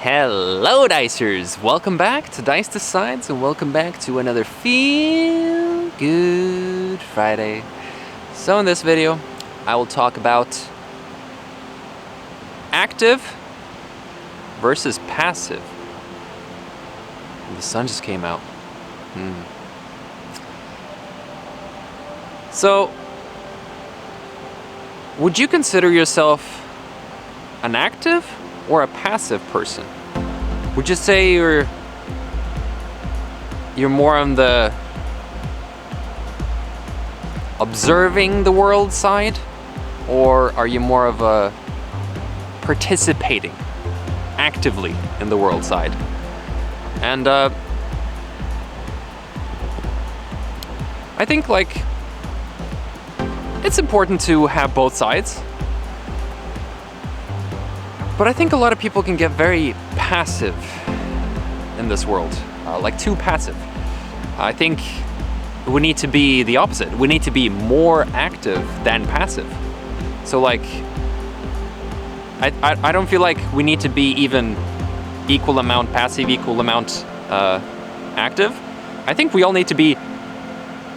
Hello Dicers! Welcome back to Dice Decides and welcome back to another Feel Good Friday. So in this video, I will talk about active versus passive. The sun just came out. So, would you consider yourself an active or a passive person? Would you say you're more on the observing the world side, or are you more of a participating actively in the world side? And I think it's important to have both sides. But I think a lot of people can get very passive in this world, too passive. I think we need to be the opposite. We need to be more active than passive. So I don't feel like we need to be even equal amount passive, equal amount active. I think we all need to be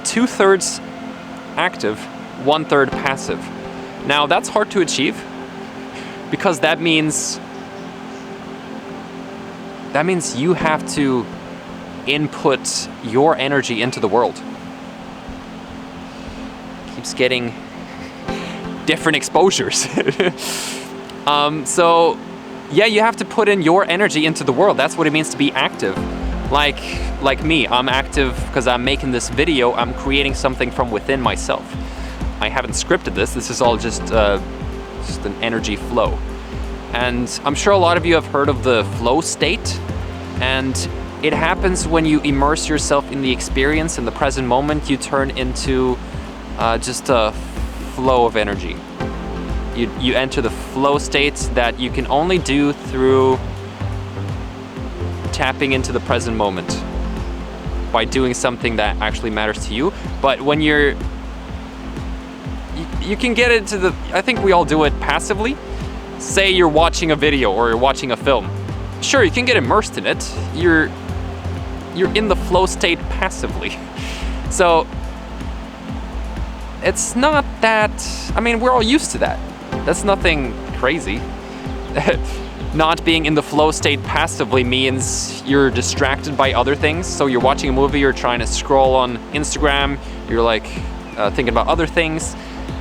2/3 active, 1/3 passive. Now that's hard to achieve, because that means you have to input your energy into the world. Keeps getting different exposures. So yeah, you have to put in your energy into the world. That's what it means to be active. Like me, I'm active because I'm making this video. I'm creating something from within myself. I haven't scripted this. This is all just an energy flow. And I'm sure a lot of you have heard of the flow state, and it happens when you immerse yourself in the experience in the present moment. You turn into just a flow of energy. You enter the flow state that you can only do through tapping into the present moment by doing something that actually matters to you. But when you can get into the, I think we all do it passively. Say you're watching a video or you're watching a film. Sure, you can get immersed in it. You're in the flow state passively. So it's not that, I mean, we're all used to that. That's nothing crazy. Not being in the flow state passively means you're distracted by other things. So you're watching a movie, you're trying to scroll on Instagram, you're thinking about other things.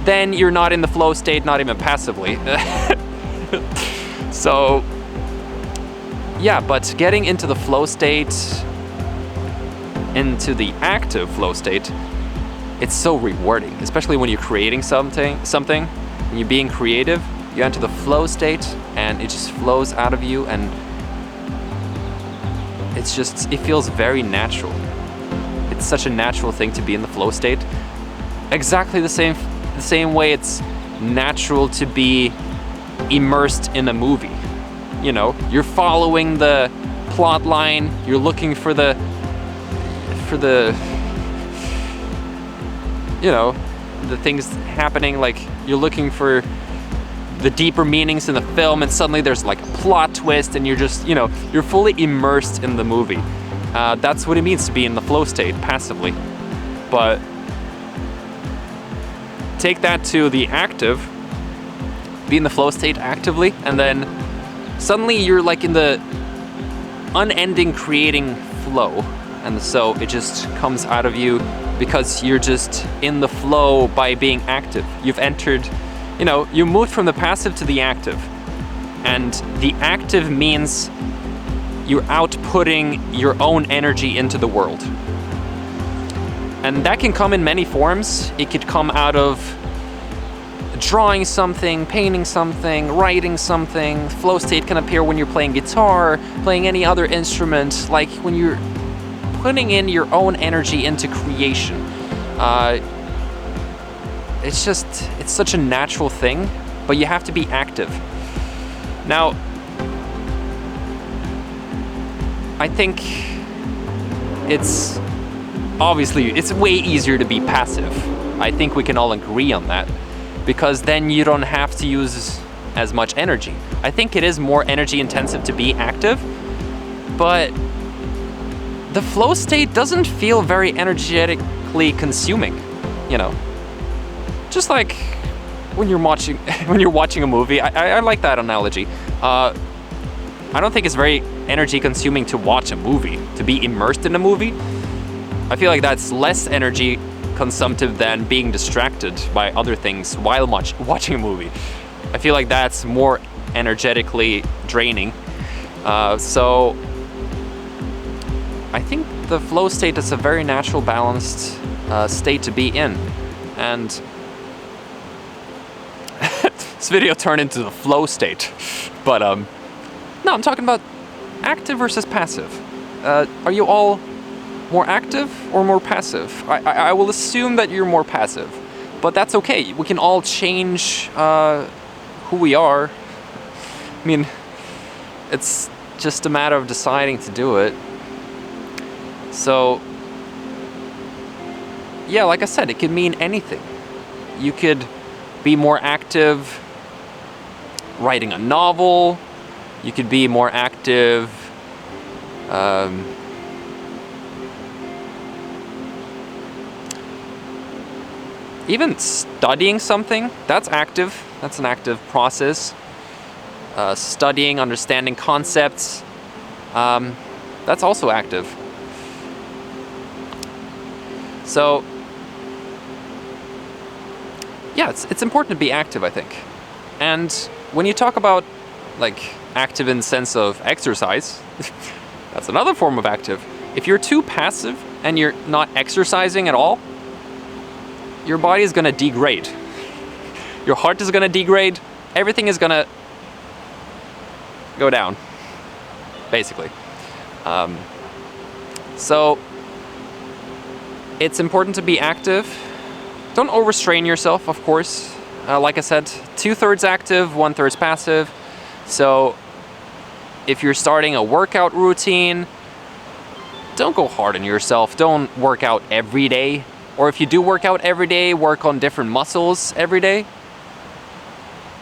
Then you're not in the flow state, not even passively. So, yeah, but getting into the flow state, into the active flow state, it's so rewarding, especially when you're creating something, when you're being creative, you enter the flow state and it just flows out of you, and it feels very natural. It's such a natural thing to be in the flow state. Exactly the same way it's natural to be immersed in a movie. You know, you're following the plot line, you're looking for the things happening, you're looking for the deeper meanings in the film, and suddenly there's a plot twist, and you're just, you're fully immersed in the movie. That's what it means to be in the flow state passively. But take that to the active, be in the flow state actively, and then suddenly you're in the unending creating flow, and so it just comes out of you because you're just in the flow by being active. You've entered, you moved from the passive to the active, and the active means you're outputting your own energy into the world. And that can come in many forms. It could come out of drawing something, painting something, writing something. Flow state can appear when you're playing guitar, playing any other instrument, when you're putting in your own energy into creation. It's such a natural thing, but you have to be active. Now, I think it's way easier to be passive. I think we can all agree on that, because then you don't have to use as much energy. I think it is more energy intensive to be active, but the flow state doesn't feel very energetically consuming, you know. Just like when you're watching a movie. I like that analogy. I don't think it's very energy consuming to watch a movie, to be immersed in a movie. I feel like that's less energy consumptive than being distracted by other things while watching a movie. I feel like that's more energetically draining. So I think the flow state is a very natural, balanced state to be in. And this video turned into the flow state. But no, I'm talking about active versus passive. Are you all more active or more passive? I will assume that you're more passive, but that's okay. We can all change who we are. I mean, it's just a matter of deciding to do it. So, yeah, like I said, it could mean anything. You could be more active writing a novel. You could be more active even studying something. That's active. That's an active process. Studying, understanding concepts, that's also active. So, yeah, it's important to be active, I think. And when you talk about, like, active in the sense of exercise, that's another form of active. If you're too passive and you're not exercising at all, your body is gonna degrade. Your heart is gonna degrade. Everything is gonna go down, basically. So it's important to be active. Don't overstrain yourself, of course. Like I said, 2/3 active, 1/3 passive. So if you're starting a workout routine, don't go hard on yourself. Don't work out every day. Or if you do work out every day, work on different muscles every day.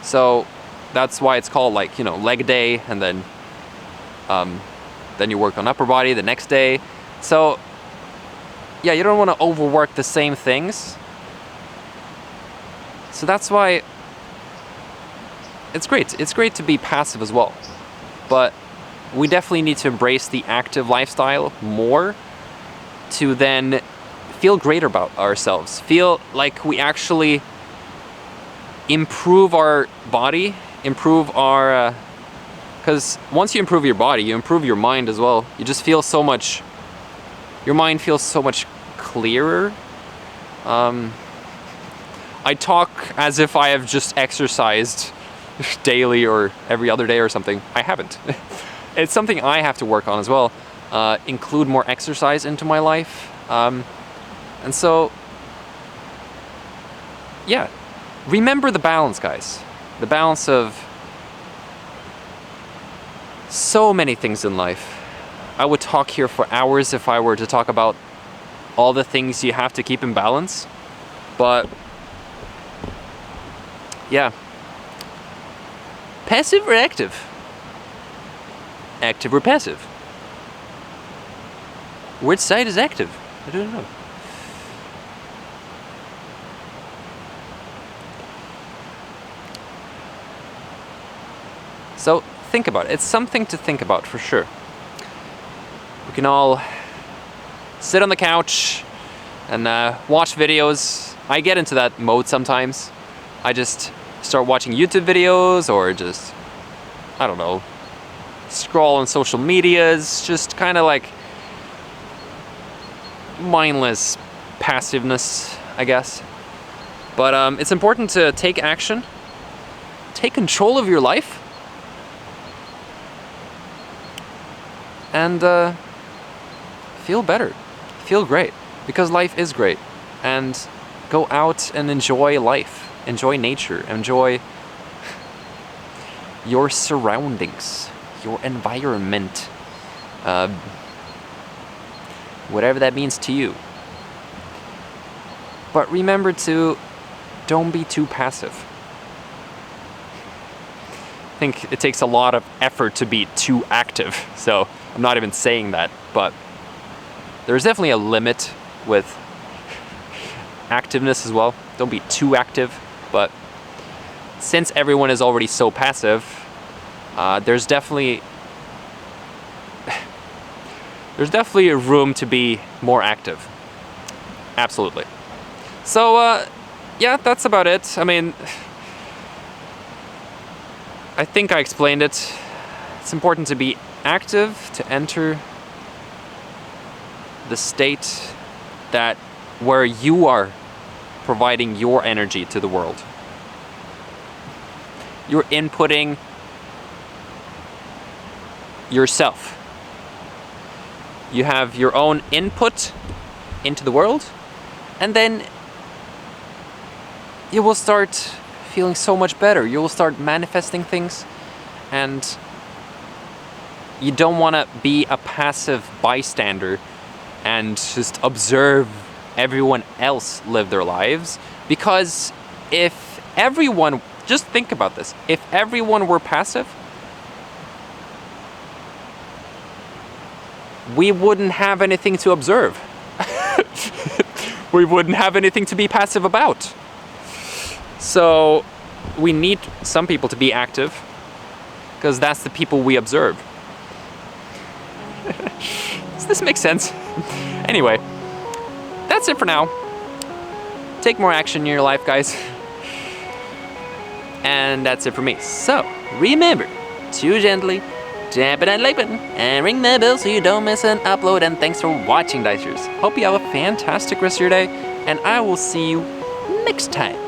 So that's why it's called, like, you know, leg day, and then you work on upper body the next day. So yeah, you don't want to overwork the same things. So that's why it's great. It's great to be passive as well. But we definitely need to embrace the active lifestyle more to then feel great about ourselves. Feel like we actually improve our body, improve our... because once you improve your body, you improve your mind as well. You just feel so much... your mind feels so much clearer. I talk as if I have just exercised daily or every other day or something. I haven't. It's something I have to work on as well. Include more exercise into my life. And so, yeah, remember the balance, guys. The balance of so many things in life. I would talk here for hours if I were to talk about all the things you have to keep in balance. But yeah. Passive or active? Active or passive? Which side is active? I don't know. So think about it. It's something to think about for sure. We can all sit on the couch and watch videos. I get into that mode sometimes. I just start watching YouTube videos or just, I don't know, scroll on social medias, just kind of like mindless passiveness, I guess. But it's important to take action, take control of your life, and feel better, feel great, because life is great. And go out and enjoy life. Enjoy nature, enjoy your surroundings, your environment, whatever that means to you. But remember to don't be too passive. I think it takes a lot of effort to be too active. So I'm not even saying that, but there's definitely a limit with activeness as well. Don't be too active, but since everyone is already so passive, there's definitely a room to be more active. Absolutely. So yeah, that's about it. I mean, I think I explained it. It's important to be active, to enter the state where you are providing your energy to the world. You're inputting yourself. You have your own input into the world, and then you will start feeling so much better. You will start manifesting things, and you don't want to be a passive bystander and just observe everyone else live their lives. Because if everyone, just think about this, if everyone were passive, we wouldn't have anything to observe. We wouldn't have anything to be passive about. So we need some people to be active, because that's the people we observe. Does this make sense? Anyway, that's it for now. Take more action in your life, guys. And that's it for me. So remember to gently tap that like button and ring the bell so you don't miss an upload. And thanks for watching, Dicers. Hope you have a fantastic rest of your day, and I will see you next time.